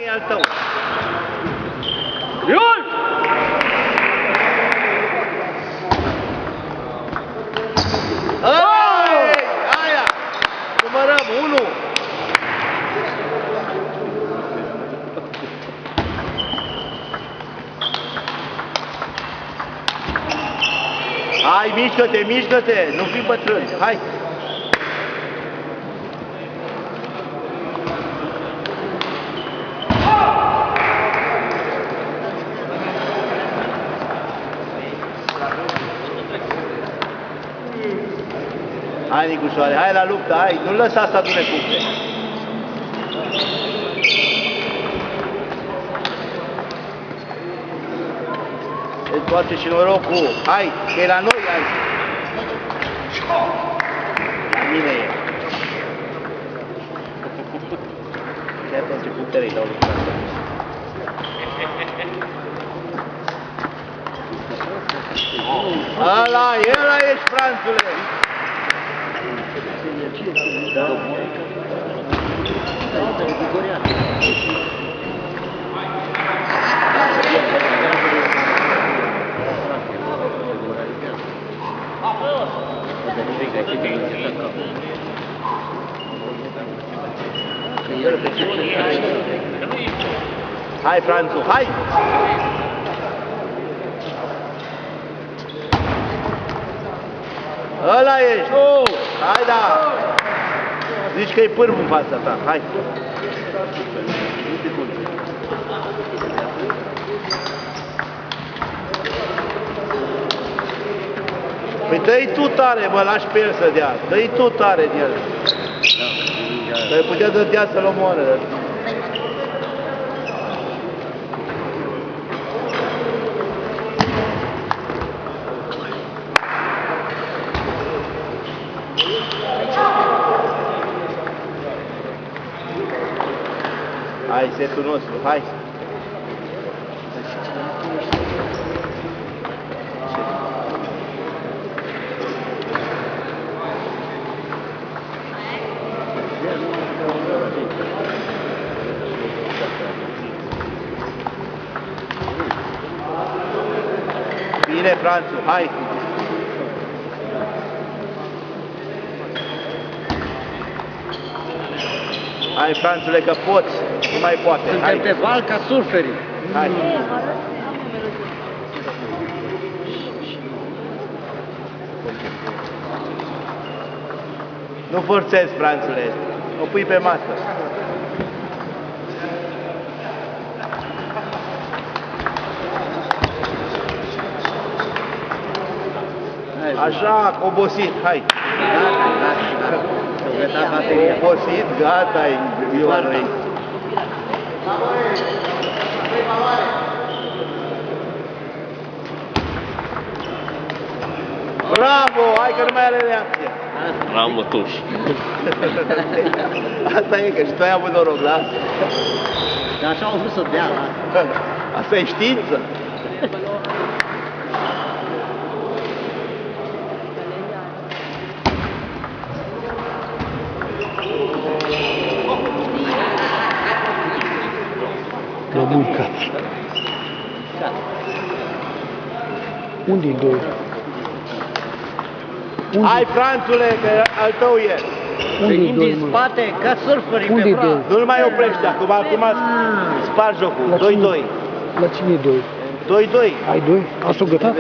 E al tău. Iul! Aia! Numărăm 1. Hai, mișcă-te, mișcă-te, nu fi bătrân, hai! Hai, Nicușoare, hai la luptă, hai, nu lăsa să adune puncte. Îți toate și norocul, hai, că e la noi azi. La mine e. De atunci punctele îi dau lui Franțul. Ăla ești, Franțule! Da? Hai, Franțu, hai! Ăla ești! Hai, da! Zici că e pârv în fața ta, hai! Păi dă-i tu tare, mă, lași pe el să dea, dă-i tu tare din el. Că putea să dea să-l omoară. Hai, setul nostru, hai! Bine, Franțu, hai! Hai, Franțule, că poți, nu mai poate, hai! Suntem pe val ca surferii. Hai! Nu forțezi, Franțule, o pui pe masă. Așa, obosit, hai! Obosit, gata-i, Ioanui. Bravo, hai că nu mai are reacție. Bravo, tuș. Asta e, că și tu ai avut noroc, lasă. Dar așa au vrut să dea, la. Asta e știință. Plămânca. Unde-i doi? Hai, Franțule, că al tău e. Unde-i doi, Din mă? spate, ca surferii pe Unde-i braț. doi? Nu-l mai oprește acum spargi jocul. 2-2. La cine-i doi? 2-2. Ai doi? Asta-o gătat?